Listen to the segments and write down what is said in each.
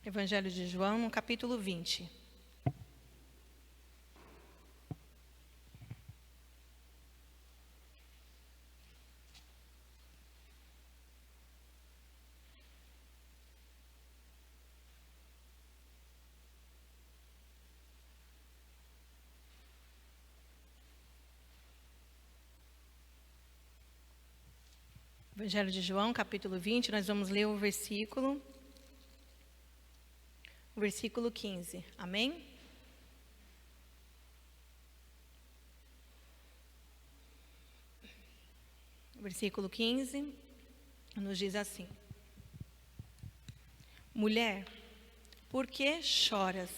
Evangelho de João, no capítulo 20. Evangelho de João, capítulo 20, nós vamos ler o versículo 15. Amém? O versículo 15 nos diz assim: Mulher, por que choras?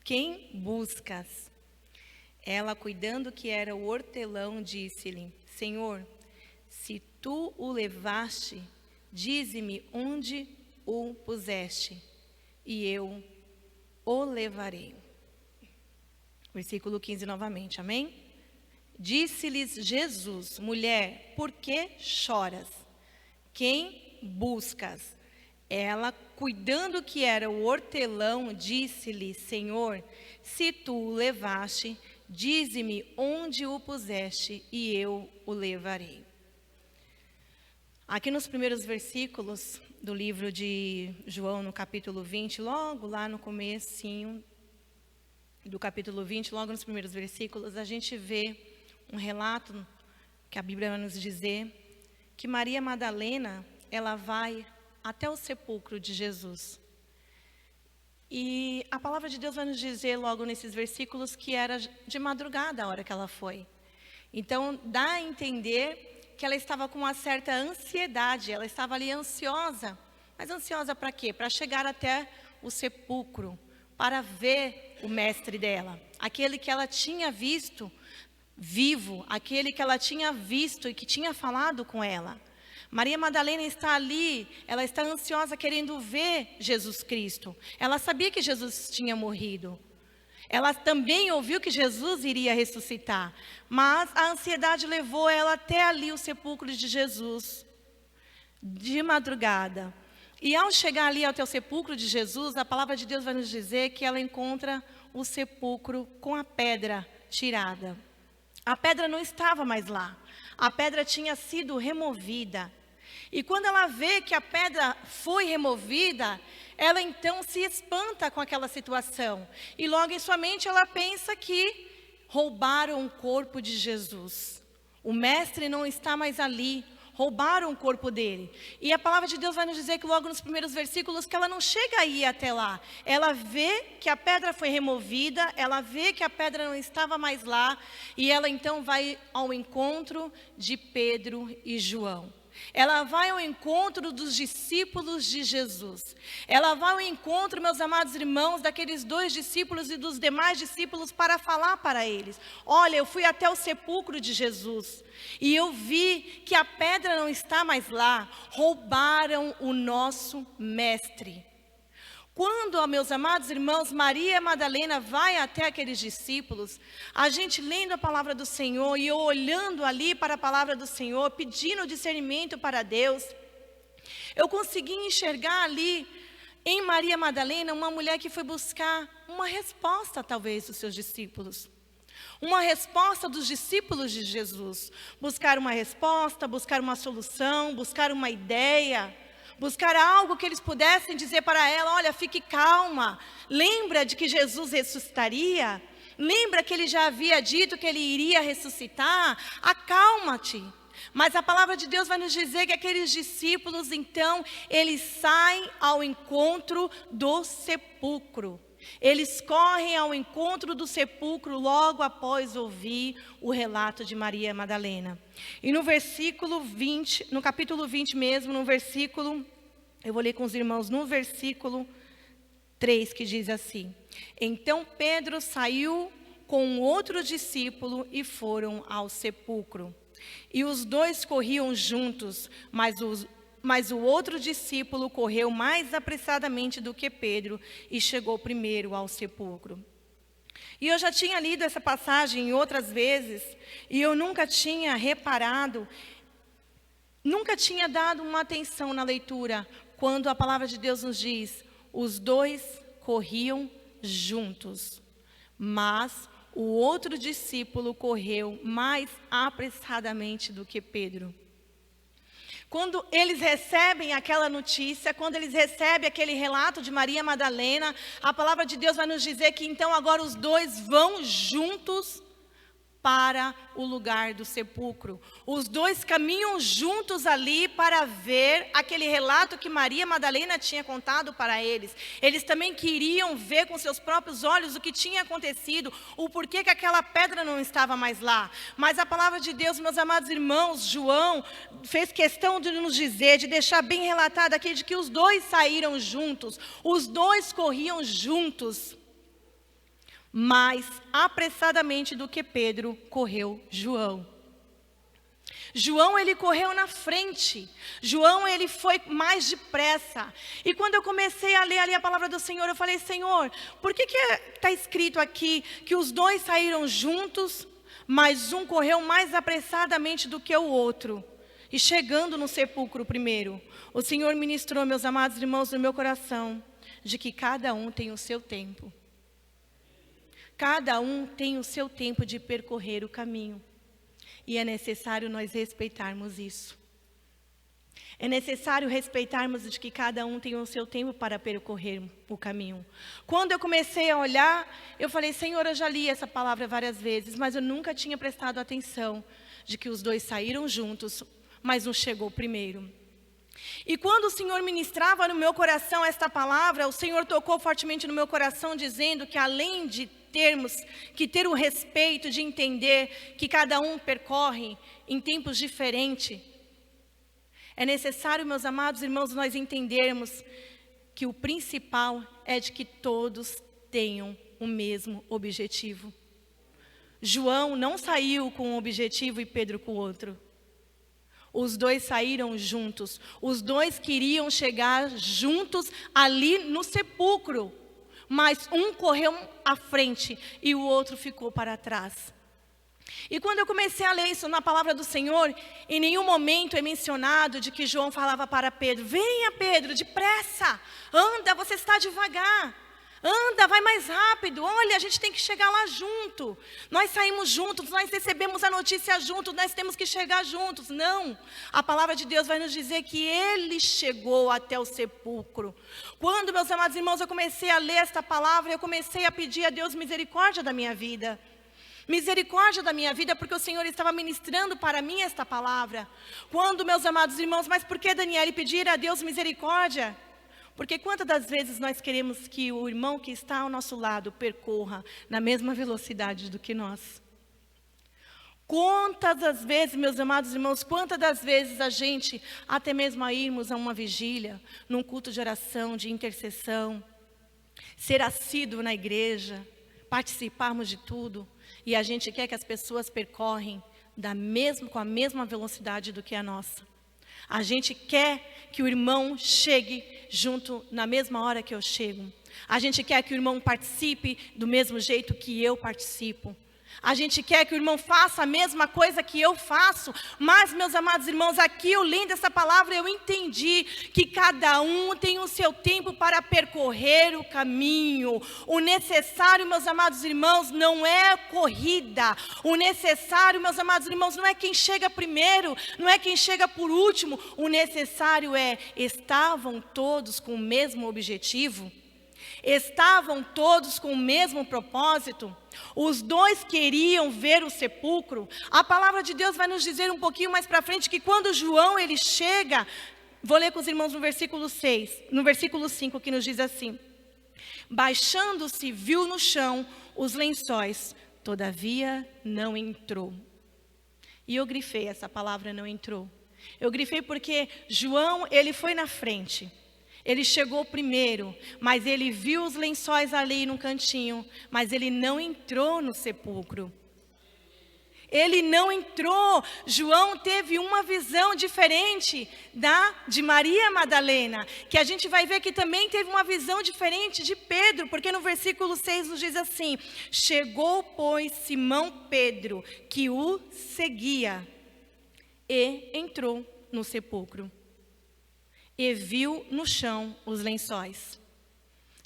Quem buscas? Ela, cuidando que era o hortelão, disse-lhe: Senhor, se tu o levaste, dize-me onde o puseste, e eu o levarei. Versículo 15 novamente, amém? Disse-lhes Jesus: Mulher, por que choras? Quem buscas? Ela, cuidando que era o hortelão, disse-lhe: Senhor, se tu o levaste, dize-me onde o puseste, e eu o levarei. Aqui nos primeiros versículos do livro de João, no capítulo 20, logo lá no comecinho do capítulo 20, logo nos primeiros versículos, a gente vê um relato que a Bíblia vai nos dizer que Maria Madalena, ela vai até o sepulcro de Jesus. E a palavra de Deus vai nos dizer logo nesses versículos que era de madrugada a hora que ela foi. Então dá a entender que ela estava com uma certa ansiedade, ela estava ali ansiosa. Mas ansiosa para quê? Para chegar até o sepulcro, para ver o mestre dela, aquele que ela tinha visto vivo, aquele que ela tinha visto e que tinha falado com ela. Maria Madalena está ali, ela está ansiosa querendo ver Jesus Cristo. Ela sabia que Jesus tinha morrido. Ela também ouviu que Jesus iria ressuscitar, mas a ansiedade levou ela até ali o sepulcro de Jesus, de madrugada. E ao chegar ali até o sepulcro de Jesus, a palavra de Deus vai nos dizer que ela encontra o sepulcro com a pedra tirada. A pedra não estava mais lá, a pedra tinha sido removida. E quando ela vê que a pedra foi removida, ela então se espanta com aquela situação. E logo em sua mente ela pensa que roubaram o corpo de Jesus. O mestre não está mais ali, roubaram o corpo dele. E a palavra de Deus vai nos dizer que logo nos primeiros versículos que ela não chega a ir até lá. Ela vê que a pedra foi removida, ela vê que a pedra não estava mais lá. E ela então vai ao encontro de Pedro e João. Ela vai ao encontro dos discípulos de Jesus. Ela vai ao encontro, meus amados irmãos, daqueles 2 discípulos e dos demais discípulos para falar para eles: olha, eu fui até o sepulcro de Jesus e eu vi que a pedra não está mais lá, roubaram o nosso mestre. Quando, meus amados irmãos, Maria Madalena vai até aqueles discípulos, a gente lendo a palavra do Senhor e eu olhando ali para a palavra do Senhor, pedindo discernimento para Deus, eu consegui enxergar ali em Maria Madalena uma mulher que foi buscar uma resposta talvez dos seus discípulos. Uma resposta dos discípulos de Jesus. Buscar uma resposta, buscar uma solução, buscar uma ideia. Buscar algo que eles pudessem dizer para ela: olha, fique calma, lembra de que Jesus ressuscitaria? Lembra que ele já havia dito que ele iria ressuscitar? Acalma-te. Mas a palavra de Deus vai nos dizer que aqueles discípulos, então, eles saem ao encontro do sepulcro. Eles correm ao encontro do sepulcro logo após ouvir o relato de Maria Madalena. E no versículo 20, no capítulo 20 mesmo, no versículo, eu vou ler com os irmãos, no versículo 3, que diz assim: Então Pedro saiu com outro discípulo e foram ao sepulcro. E os 2 corriam juntos, mas o outro discípulo correu mais apressadamente do que Pedro e chegou primeiro ao sepulcro. E eu já tinha lido essa passagem outras vezes, e eu nunca tinha reparado, nunca tinha dado uma atenção na leitura, quando a palavra de Deus nos diz: os dois corriam juntos, mas o outro discípulo correu mais apressadamente do que Pedro. Quando eles recebem aquela notícia, quando eles recebem aquele relato de Maria Madalena, a palavra de Deus vai nos dizer que então agora os dois vão juntos para o lugar do sepulcro. Os dois caminham juntos ali para ver aquele relato que Maria Madalena tinha contado para eles. Eles também queriam ver com seus próprios olhos o que tinha acontecido, o porquê que aquela pedra não estava mais lá. Mas a palavra de Deus, meus amados irmãos, João fez questão de nos dizer, de deixar bem relatado aqui, de que os dois saíram juntos, os dois corriam juntos. Mais apressadamente do que Pedro, correu João. João, ele correu na frente. João, ele foi mais depressa. E quando eu comecei a ler ali a palavra do Senhor, eu falei, Senhor, por que está escrito aqui que os dois saíram juntos, mas um correu mais apressadamente do que o outro? E chegando no sepulcro primeiro, o Senhor ministrou, meus amados irmãos, no meu coração, de que cada um tem o seu tempo. Cada um tem o seu tempo de percorrer o caminho. E é necessário nós respeitarmos isso. É necessário respeitarmos de que cada um tem o seu tempo para percorrer o caminho. Quando eu comecei a olhar, eu falei, Senhor, eu já li essa palavra várias vezes, mas eu nunca tinha prestado atenção de que os dois saíram juntos, mas um chegou primeiro. E quando o Senhor ministrava no meu coração esta palavra, o Senhor tocou fortemente no meu coração, dizendo que além de termos que ter o respeito de entender que cada um percorre em tempos diferentes, é necessário, meus amados irmãos, nós entendermos que o principal é de que todos tenham o mesmo objetivo. João não saiu com um objetivo e Pedro com outro. Os dois saíram juntos, os dois queriam chegar juntos ali no sepulcro, mas um correu à frente e o outro ficou para trás. E quando eu comecei a ler isso na palavra do Senhor, em nenhum momento é mencionado de que João falava para Pedro, venha Pedro, depressa, anda, você está devagar. Anda, vai mais rápido, olha, a gente tem que chegar lá junto. Nós saímos juntos, nós recebemos a notícia juntos, nós temos que chegar juntos. Não, a palavra de Deus vai nos dizer que ele chegou até o sepulcro. Quando, meus amados irmãos, eu comecei a ler esta palavra, eu comecei a pedir a Deus misericórdia da minha vida. Misericórdia da minha vida, porque o Senhor estava ministrando para mim esta palavra. Quando, meus amados irmãos, mas por que, Daniele, pedir a Deus misericórdia? Porque quantas das vezes nós queremos que o irmão que está ao nosso lado percorra na mesma velocidade do que nós? Quantas das vezes, meus amados irmãos, quantas das vezes a gente, até mesmo a irmos a uma vigília, num culto de oração, de intercessão, ser assíduo na igreja, participarmos de tudo, e a gente quer que as pessoas percorrem com a mesma velocidade do que a nossa. A gente quer que o irmão chegue junto na mesma hora que eu chego. A gente quer que o irmão participe do mesmo jeito que eu participo. A gente quer que o irmão faça a mesma coisa que eu faço. Mas, meus amados irmãos, aqui eu lendo essa palavra, eu entendi que cada um tem o seu tempo para percorrer o caminho. O necessário, meus amados irmãos, não é corrida. O necessário, meus amados irmãos, não é quem chega primeiro, não é quem chega por último. O necessário é, estavam todos com o mesmo objetivo? Estavam todos com o mesmo propósito? Os dois queriam ver o sepulcro. A palavra de Deus vai nos dizer um pouquinho mais para frente que quando João ele chega, vou ler com os irmãos no versículo 5, que nos diz assim: baixando-se, viu no chão os lençóis, todavia não entrou. E eu grifei essa palavra, não entrou. Eu grifei porque João, ele foi na frente. Ele chegou primeiro, mas ele viu os lençóis ali no cantinho, mas ele não entrou no sepulcro. Ele não entrou. João teve uma visão diferente de Maria Madalena, que a gente vai ver que também teve uma visão diferente de Pedro, porque no versículo 6 nos diz assim: chegou, pois, Simão Pedro, que o seguia, e entrou no sepulcro. E viu no chão os lençóis.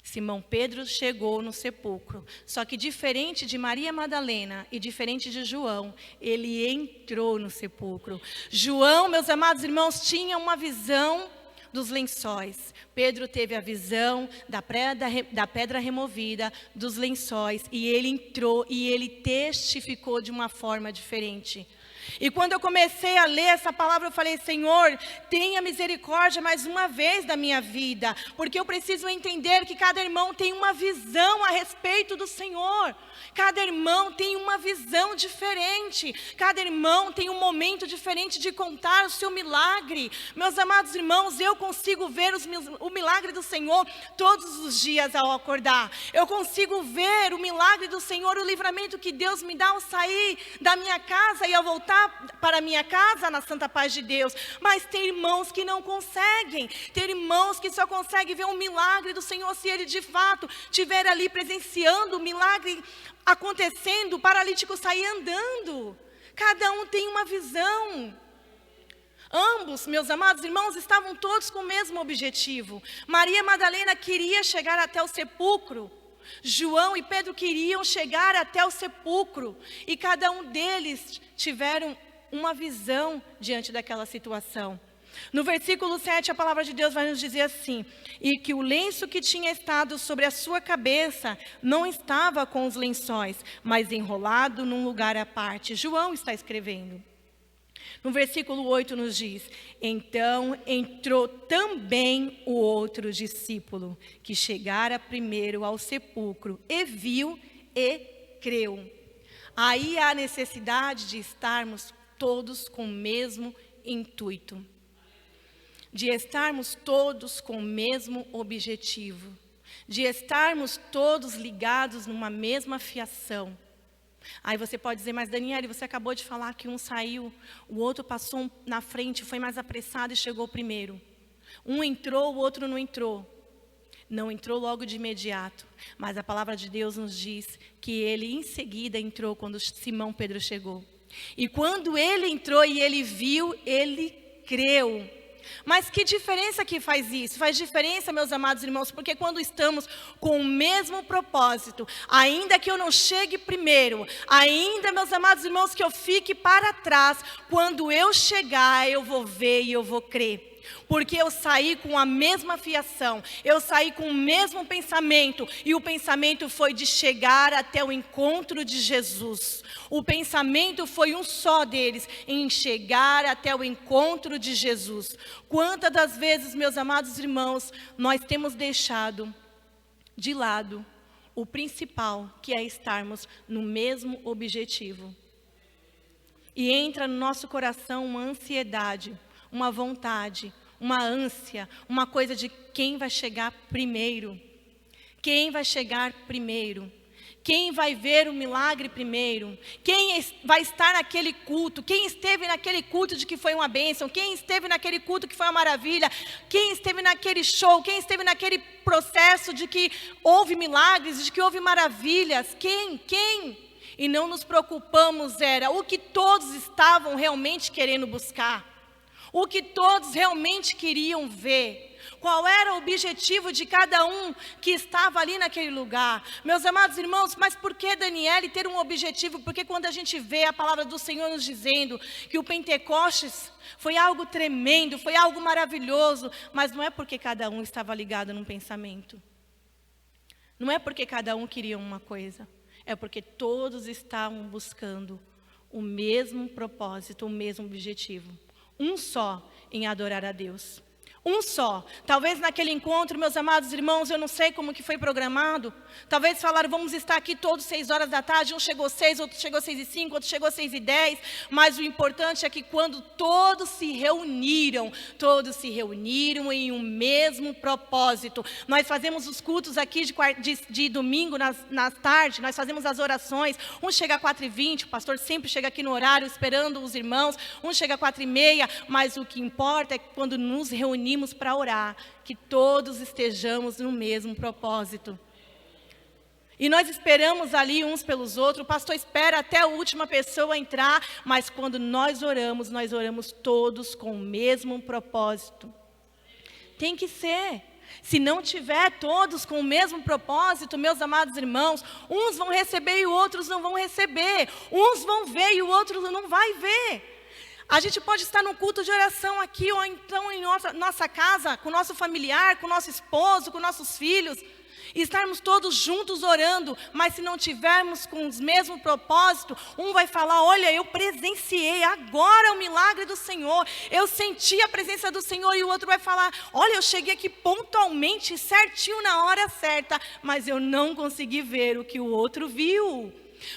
Simão Pedro chegou no sepulcro. Só que diferente de Maria Madalena e diferente de João, ele entrou no sepulcro. João, meus amados irmãos, tinha uma visão dos lençóis. Pedro teve a visão da pedra removida, dos lençóis, e ele entrou e ele testificou de uma forma diferente. E quando eu comecei a ler essa palavra, eu falei: Senhor, tenha misericórdia mais uma vez da minha vida, porque eu preciso entender que cada irmão tem uma visão a respeito do Senhor. Cada irmão tem uma visão diferente, cada irmão tem um momento diferente de contar o seu milagre. Meus amados irmãos, eu consigo ver o milagre do Senhor todos os dias ao acordar. Eu consigo ver o milagre do Senhor, o livramento que Deus me dá ao sair da minha casa e ao voltar para a minha casa na santa paz de Deus. Mas tem irmãos que não conseguem, tem irmãos que só conseguem ver um milagre do Senhor se ele de fato estiver ali presenciando o milagre acontecendo, o paralítico sair andando. Cada um tem uma visão. Ambos, meus amados irmãos, estavam todos com o mesmo objetivo. Maria Madalena queria chegar até o sepulcro. João e Pedro queriam chegar até o sepulcro. E cada um deles tiveram uma visão diante daquela situação. No versículo 7, a palavra de Deus vai nos dizer assim: e que o lenço que tinha estado sobre a sua cabeça não estava com os lençóis, mas enrolado num lugar à parte. João está escrevendo. No versículo 8 nos diz: então entrou também o outro discípulo, que chegara primeiro ao sepulcro, e viu e creu. Aí há necessidade de estarmos todos com o mesmo intuito, de estarmos todos com o mesmo objetivo, de estarmos todos ligados numa mesma fiação. Aí você pode dizer: mas Daniele, você acabou de falar que um saiu, o outro passou na frente, foi mais apressado e chegou primeiro. Um entrou, o outro não entrou. Não entrou logo de imediato, mas a palavra de Deus nos diz que ele em seguida entrou quando Simão Pedro chegou. E quando ele entrou e ele viu, ele creu. Mas que diferença que faz isso? Faz diferença, meus amados irmãos, porque quando estamos com o mesmo propósito, ainda que eu não chegue primeiro, ainda, meus amados irmãos, que eu fique para trás, quando eu chegar, eu vou ver e eu vou crer. Porque eu saí com a mesma fiação, eu saí com o mesmo pensamento, e o pensamento foi de chegar até o encontro de Jesus. O pensamento foi um só deles, em chegar até o encontro de Jesus. Quantas das vezes, meus amados irmãos, nós temos deixado de lado o principal, que é estarmos no mesmo objetivo. E entra no nosso coração uma ansiedade, uma vontade, uma ânsia, uma coisa de quem vai chegar primeiro. Quem vai chegar primeiro? Quem vai ver o milagre primeiro? Quem vai estar naquele culto? Quem esteve naquele culto de que foi uma bênção? Quem esteve naquele culto que foi uma maravilha? Quem esteve naquele show? Quem esteve naquele processo de que houve milagres, de que houve maravilhas? Quem? E não nos preocupamos, era o que todos estavam realmente querendo buscar. O que todos realmente queriam ver. Qual era o objetivo de cada um que estava ali naquele lugar? Meus amados irmãos, mas por que, Daniele, ter um objetivo? Porque quando a gente vê a palavra do Senhor nos dizendo que o Pentecostes foi algo tremendo, foi algo maravilhoso, mas não é porque cada um estava ligado num pensamento. Não é porque cada um queria uma coisa. É porque todos estavam buscando o mesmo propósito, o mesmo objetivo. Um só em adorar a Deus. Um só. Talvez naquele encontro, meus amados irmãos, eu não sei como que foi programado. Talvez falaram: vamos estar aqui todos 6 horas da tarde. Um chegou 6, outro chegou 6:05, outro chegou 6:10. Mas o importante é que quando todos se reuniram em um mesmo propósito. Nós fazemos os cultos aqui de domingo nas tardes. Nós fazemos as orações. Um chega às 4:20, o pastor sempre chega aqui no horário esperando os irmãos. Um chega às 4:30. Mas o que importa é que quando nos reunimos para orar, que todos estejamos no mesmo propósito. E nós esperamos ali uns pelos outros, o pastor espera até a última pessoa entrar, mas quando nós oramos todos com o mesmo propósito. Tem que ser. Se não tiver todos com o mesmo propósito, meus amados irmãos, uns vão receber e outros não vão receber. Uns vão ver e o outro não vai ver. A gente pode estar num culto de oração aqui, ou então em nossa casa, com o nosso familiar, com o nosso esposo, com nossos filhos, e estarmos todos juntos orando, mas se não tivermos com os mesmos propósitos, um vai falar, olha, eu presenciei agora o milagre do Senhor, eu senti a presença do Senhor, e o outro vai falar, olha, eu cheguei aqui pontualmente, certinho na hora certa, mas eu não consegui ver o que o outro viu.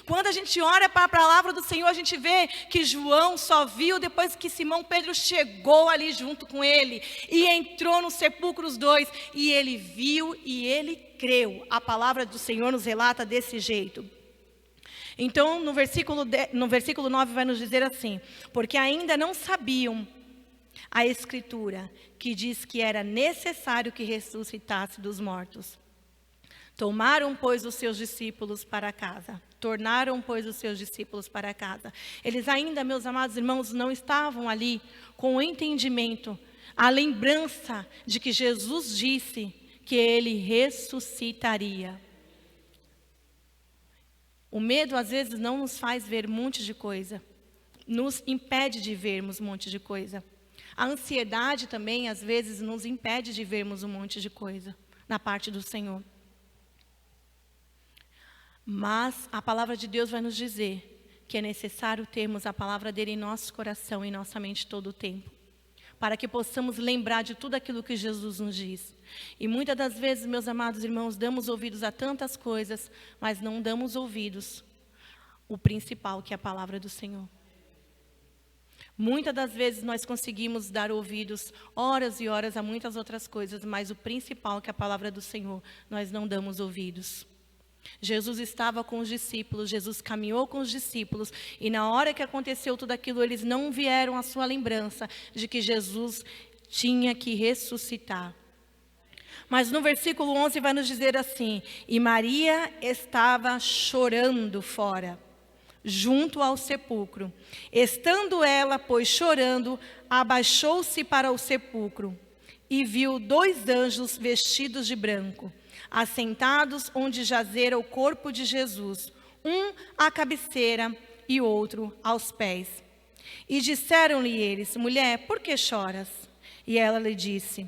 Quando a gente olha para a palavra do Senhor, a gente vê que João só viu depois que Simão Pedro chegou ali junto com ele e entrou no sepulcro os dois, e ele viu e ele creu. A palavra do Senhor nos relata desse jeito. Então, no versículo 9 vai nos dizer assim, porque ainda não sabiam a Escritura, que diz que era necessário que ressuscitasse dos mortos. Tornaram, pois, os seus discípulos para casa. Eles ainda, meus amados irmãos, não estavam ali com o entendimento, a lembrança de que Jesus disse que ele ressuscitaria. O medo, às vezes, não nos faz ver um monte de coisa. Nos impede de vermos um monte de coisa. A ansiedade também, às vezes, nos impede de vermos um monte de coisa na parte do Senhor. Mas a palavra de Deus vai nos dizer que é necessário termos a palavra dele em nosso coração e em nossa mente todo o tempo, para que possamos lembrar de tudo aquilo que Jesus nos diz. E muitas das vezes, meus amados irmãos, damos ouvidos a tantas coisas, mas não damos ouvidos o principal, que é a palavra do Senhor. Muitas das vezes nós conseguimos dar ouvidos horas e horas a muitas outras coisas, mas o principal, que é a palavra do Senhor, nós não damos ouvidos. Jesus estava com os discípulos, Jesus caminhou com os discípulos, e na hora que aconteceu tudo aquilo, eles não vieram à sua lembrança de que Jesus tinha que ressuscitar. Mas no versículo 11 vai nos dizer assim, e Maria estava chorando fora, junto ao sepulcro. Estando ela, pois, chorando, abaixou-se para o sepulcro, e viu 2 anjos vestidos de branco, assentados onde jazera o corpo de Jesus, um à cabeceira e outro aos pés. E disseram-lhe eles, mulher, por que choras? E ela lhe disse,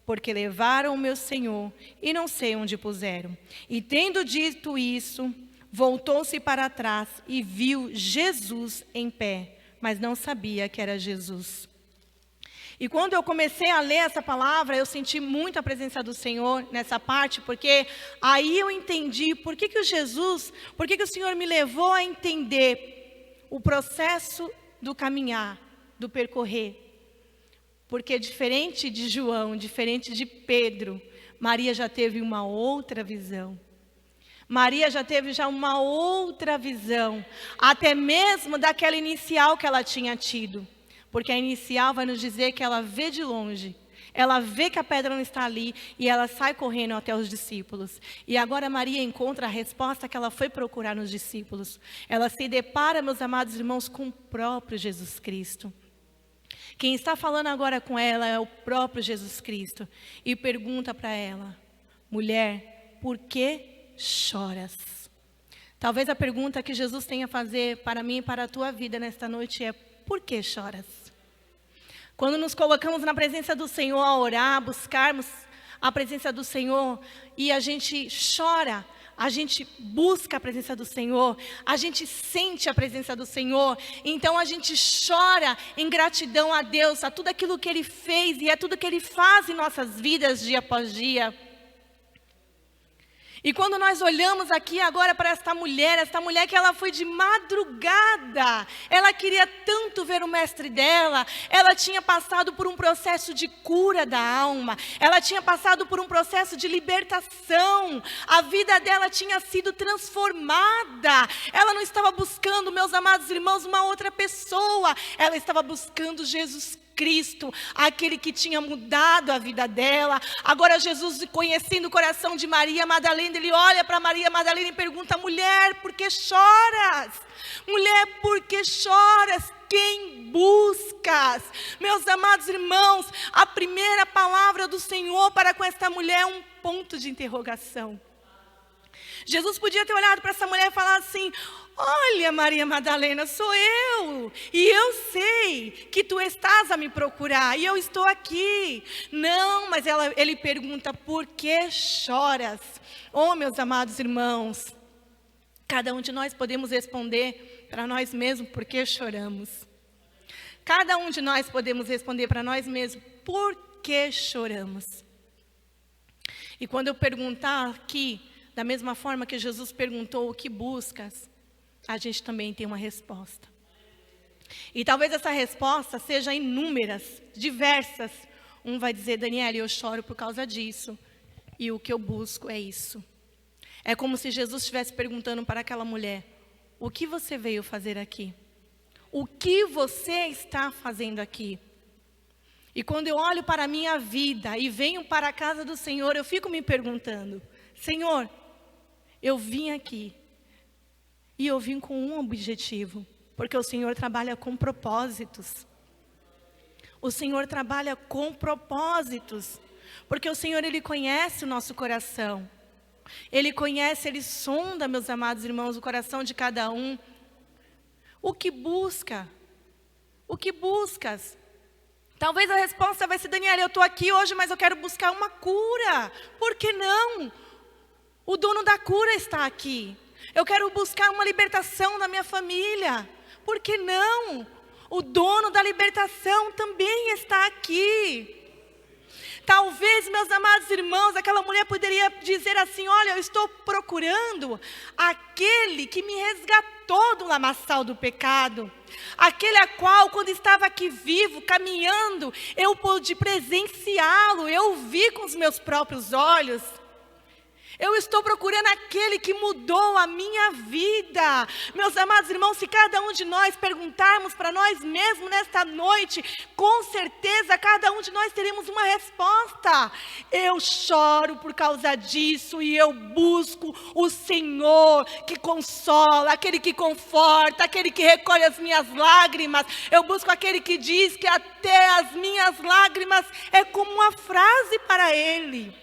porque levaram o meu Senhor e não sei onde puseram. E tendo dito isso, voltou-se para trás e viu Jesus em pé, mas não sabia que era Jesus. E quando eu comecei a ler essa palavra, eu senti muito a presença do Senhor nessa parte, porque aí eu entendi por que o Senhor me levou a entender o processo do caminhar, do percorrer. Porque diferente de João, diferente de Pedro, Maria já teve uma outra visão. Maria já teve uma outra visão, até mesmo daquela inicial que ela tinha tido. Porque a inicial vai nos dizer que ela vê de longe, ela vê que a pedra não está ali e ela sai correndo até os discípulos. E agora Maria encontra a resposta que ela foi procurar nos discípulos. Ela se depara, meus amados irmãos, com o próprio Jesus Cristo. Quem está falando agora com ela é o próprio Jesus Cristo. E pergunta para ela, mulher, por que choras? Talvez a pergunta que Jesus tenha a fazer para mim e para a tua vida nesta noite é, por que choras? Quando nos colocamos na presença do Senhor a orar, a buscarmos a presença do Senhor e a gente chora, a gente busca a presença do Senhor, a gente sente a presença do Senhor, então a gente chora em gratidão a Deus, a tudo aquilo que Ele fez e a tudo que Ele faz em nossas vidas dia após dia. E quando nós olhamos aqui agora para esta mulher que ela foi de madrugada, ela queria tanto ver o mestre dela, ela tinha passado por um processo de cura da alma, ela tinha passado por um processo de libertação, a vida dela tinha sido transformada, ela não estava buscando, meus amados irmãos, uma outra pessoa, ela estava buscando Jesus Cristo, aquele que tinha mudado a vida dela. Agora Jesus, conhecendo o coração de Maria Madalena, ele olha para Maria Madalena e pergunta: mulher, por que choras? Mulher, por que choras? Quem buscas? Meus amados irmãos, a primeira palavra do Senhor para com esta mulher é um ponto de interrogação. Jesus podia ter olhado para essa mulher e falar assim: olha, Maria Madalena, sou eu, e eu sei que tu estás a me procurar, e eu estou aqui. Não, mas ele pergunta: por que choras? Oh, meus amados irmãos, cada um de nós podemos responder para nós mesmos por que choramos. Cada um de nós podemos responder para nós mesmos por que choramos. E quando eu perguntar aqui, da mesma forma que Jesus perguntou: o que buscas? A gente também tem uma resposta. E talvez essa resposta seja inúmeras, diversas. Um vai dizer: Daniela, eu choro por causa disso, e o que eu busco é isso. É como se Jesus estivesse perguntando para aquela mulher: o que você veio fazer aqui? O que você está fazendo aqui? E quando eu olho para a minha vida e venho para a casa do Senhor, eu fico me perguntando: Senhor, eu vim aqui e eu vim com um objetivo, porque o Senhor trabalha com propósitos. O Senhor trabalha com propósitos, porque o Senhor, Ele conhece o nosso coração. Ele conhece, Ele sonda, meus amados irmãos, o coração de cada um. O que busca? O que buscas? Talvez a resposta vai ser: Daniela, eu estou aqui hoje, mas eu quero buscar uma cura. Por que não? O dono da cura está aqui. Eu quero buscar uma libertação da minha família. Por que não? O dono da libertação também está aqui. Talvez, meus amados irmãos, aquela mulher poderia dizer assim: olha, eu estou procurando aquele que me resgatou do lamaçal do pecado. Aquele a qual, quando estava aqui vivo, caminhando, eu pude presenciá-lo, eu vi com os meus próprios olhos. Eu estou procurando aquele que mudou a minha vida. Meus amados irmãos, se cada um de nós perguntarmos para nós mesmos nesta noite, com certeza cada um de nós teremos uma resposta. Eu choro por causa disso e eu busco o Senhor que consola, aquele que conforta, aquele que recolhe as minhas lágrimas. Eu busco aquele que diz que até as minhas lágrimas é como uma frase para Ele.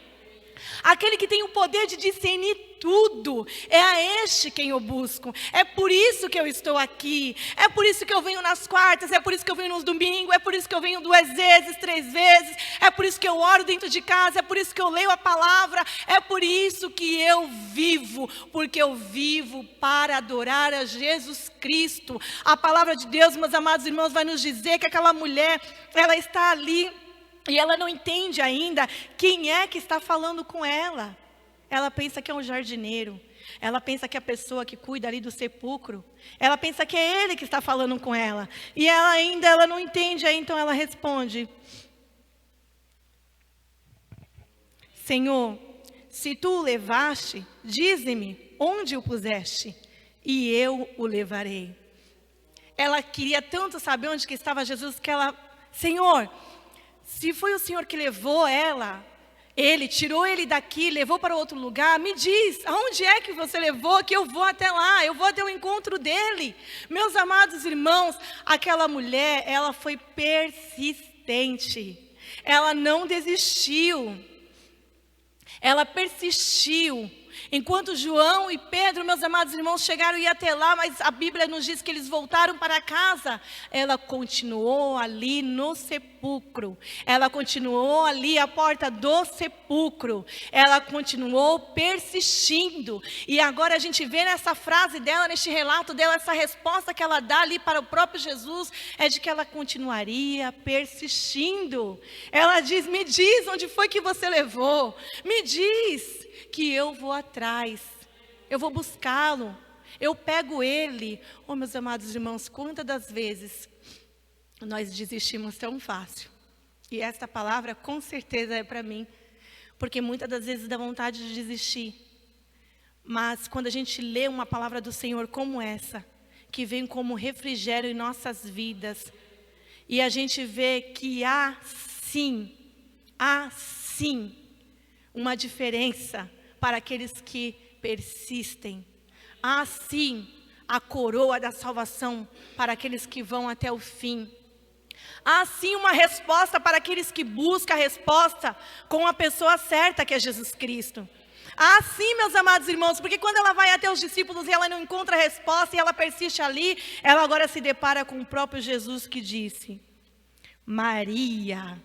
Aquele que tem o poder de discernir tudo, é a este quem eu busco. É por isso que eu estou aqui, é por isso que eu venho nas quartas, é por isso que eu venho nos domingos, é por isso que eu venho 2 vezes, 3 vezes, é por isso que eu oro dentro de casa, é por isso que eu leio a palavra, é por isso que eu vivo, porque eu vivo para adorar a Jesus Cristo. A palavra de Deus, meus amados irmãos, vai nos dizer que aquela mulher, ela está ali, e ela não entende ainda quem é que está falando com ela. Ela pensa que é um jardineiro. Ela pensa que é a pessoa que cuida ali do sepulcro. Ela pensa que é ele que está falando com ela. E ela não entende, aí então ela responde: Senhor, se tu o levaste, dize-me onde o puseste, e eu o levarei. Ela queria tanto saber onde que estava Jesus, que ela: Senhor, se foi o Senhor que levou ela, Ele tirou ele daqui, levou para outro lugar, me diz, aonde é que você levou, que eu vou até lá, eu vou até o encontro dele. Meus amados irmãos, aquela mulher, ela foi persistente, ela não desistiu, ela persistiu. Enquanto João e Pedro, meus amados irmãos, chegaram e ia até lá, mas a Bíblia nos diz que eles voltaram para casa, ela continuou ali no sepulcro, ela continuou ali à porta do sepulcro, ela continuou persistindo. E agora a gente vê nessa frase dela, neste relato dela, essa resposta que ela dá ali para o próprio Jesus, é de que ela continuaria persistindo. Ela diz: me diz onde foi que você levou, me diz, que eu vou atrás, eu vou buscá-lo, eu pego ele. Oh, meus amados irmãos, quantas das vezes nós desistimos tão fácil? E esta palavra com certeza é para mim, porque muitas das vezes dá vontade de desistir. Mas quando a gente lê uma palavra do Senhor como essa, que vem como refrigério em nossas vidas, E a gente vê que há sim uma diferença para aqueles que persistem. Há sim a coroa da salvação para aqueles que vão até o fim. Há sim uma resposta para aqueles que buscam a resposta com a pessoa certa, que é Jesus Cristo. Há sim, meus amados irmãos, porque quando ela vai até os discípulos e ela não encontra a resposta e ela persiste ali, ela agora se depara com o próprio Jesus que disse: Maria,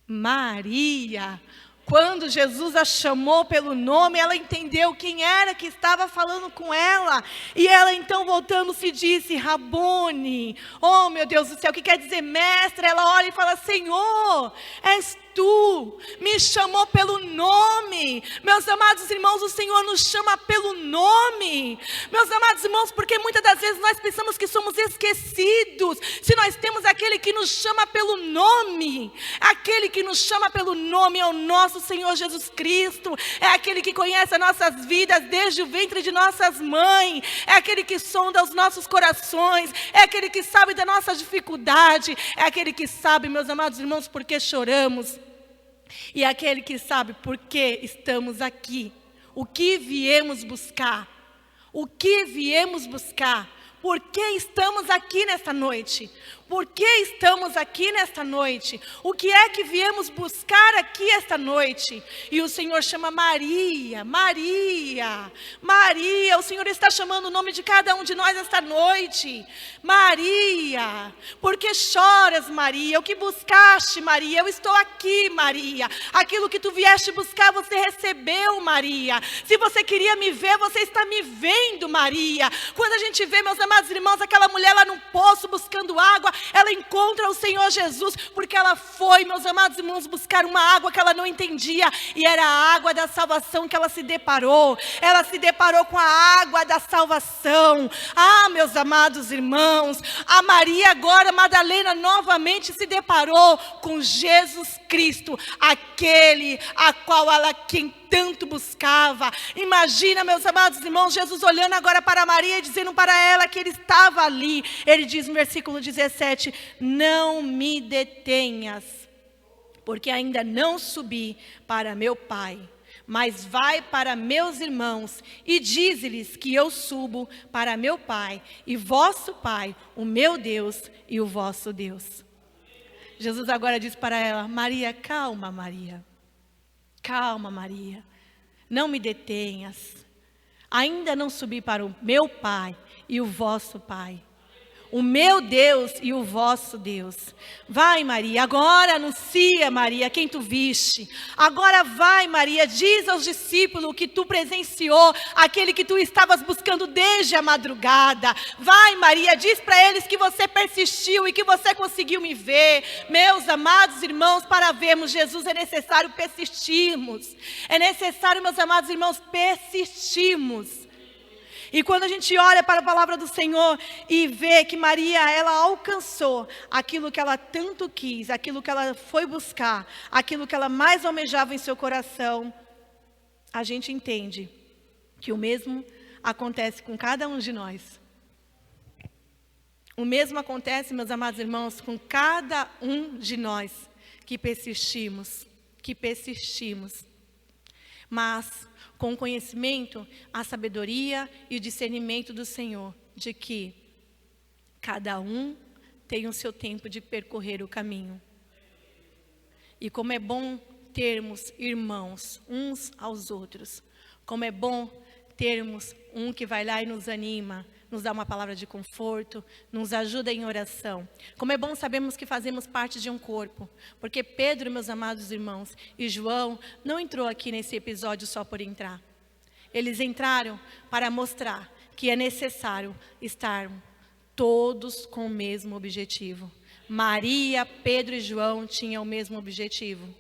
Maria. Quando Jesus a chamou pelo nome, ela entendeu quem era que estava falando com ela. E ela então voltando-se disse: Rabone. Oh meu Deus do céu, o que quer dizer mestre? Ela olha e fala: Senhor, és tu, me chamou pelo nome. Meus amados irmãos, o Senhor nos chama pelo nome. Meus amados irmãos, porque muitas das vezes nós pensamos que somos esquecidos, se nós temos aquele que nos chama pelo nome. Aquele que nos chama pelo nome é o nosso Senhor Jesus Cristo. É aquele que conhece as nossas vidas desde o ventre de nossas mães. É aquele que sonda os nossos corações. É aquele que sabe da nossa dificuldade. É aquele que sabe, meus amados irmãos, por que choramos. E é aquele que sabe por que estamos aqui. O que viemos buscar. O que viemos buscar. Por que estamos aqui nesta noite? Por que estamos aqui nesta noite? O que é que viemos buscar aqui esta noite? E o Senhor chama Maria, Maria, Maria. O Senhor está chamando o nome de cada um de nós esta noite. Maria, por que choras, Maria? O que buscaste, Maria? Eu estou aqui, Maria. Aquilo que tu vieste buscar, você recebeu, Maria. Se você queria me ver, você está me vendo, Maria. Quando a gente vê, meus amados irmãos, aquela mulher lá no poço buscando água, ela encontra o Senhor Jesus, porque ela foi, meus amados irmãos, buscar uma água que ela não entendia, e era a água da salvação que ela se deparou. Ela se deparou com a água da salvação. Ah, meus amados irmãos, a Maria agora, Madalena, novamente se deparou com Jesus Cristo, aquele a qual ela tanto buscava. Imagina, meus amados irmãos, Jesus olhando agora para Maria e dizendo para ela que ele estava ali. Ele diz no versículo 17: não me detenhas, porque ainda não subi para meu Pai, mas vai para meus irmãos e dize-lhes que eu subo para meu Pai e vosso Pai, o meu Deus e o vosso Deus. Jesus agora diz para ela: Maria, calma, Maria. Calma, Maria, não me detenhas. Ainda não subi para o meu Pai e o vosso Pai, o meu Deus e o vosso Deus. Vai, Maria, agora anuncia, Maria, quem tu viste. Agora vai, Maria, diz aos discípulos que tu presenciou, aquele que tu estavas buscando desde a madrugada. Vai, Maria, diz para eles que você persistiu e que você conseguiu me ver. Meus amados irmãos, para vermos Jesus é necessário persistirmos. É necessário, meus amados irmãos, persistirmos. E quando a gente olha para a palavra do Senhor e vê que Maria, ela alcançou aquilo que ela tanto quis, aquilo que ela foi buscar, aquilo que ela mais almejava em seu coração, a gente entende que o mesmo acontece com cada um de nós. O mesmo acontece, meus amados irmãos, com cada um de nós que persistimos. Mas com o conhecimento, a sabedoria e o discernimento do Senhor, de que cada um tem o seu tempo de percorrer o caminho. E como é bom termos irmãos uns aos outros, como é bom termos um que vai lá e nos anima, nos dá uma palavra de conforto, nos ajuda em oração. Como é bom sabermos que fazemos parte de um corpo, porque Pedro, meus amados irmãos, e João não entrou aqui nesse episódio só por entrar. Eles entraram para mostrar que é necessário estar todos com o mesmo objetivo. Maria, Pedro e João tinham o mesmo objetivo.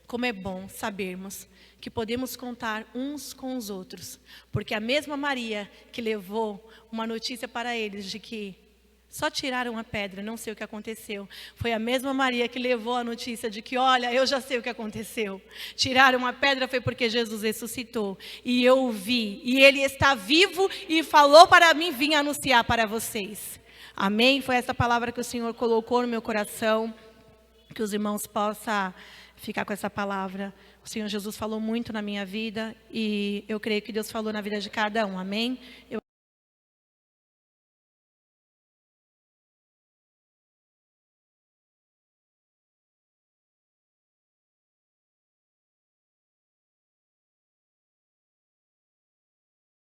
Como é bom sabermos que podemos contar uns com os outros, porque a mesma Maria que levou uma notícia para eles de que só tiraram a pedra, não sei o que aconteceu, foi a mesma Maria que levou a notícia de que, olha, eu já sei o que aconteceu. Tiraram a pedra foi porque Jesus ressuscitou, e eu o vi, e ele está vivo e falou para mim vir anunciar para vocês. Amém? Foi essa palavra que o Senhor colocou no meu coração, que os irmãos possam ficar com essa palavra. O Senhor Jesus falou muito na minha vida e eu creio que Deus falou na vida de cada um. Amém?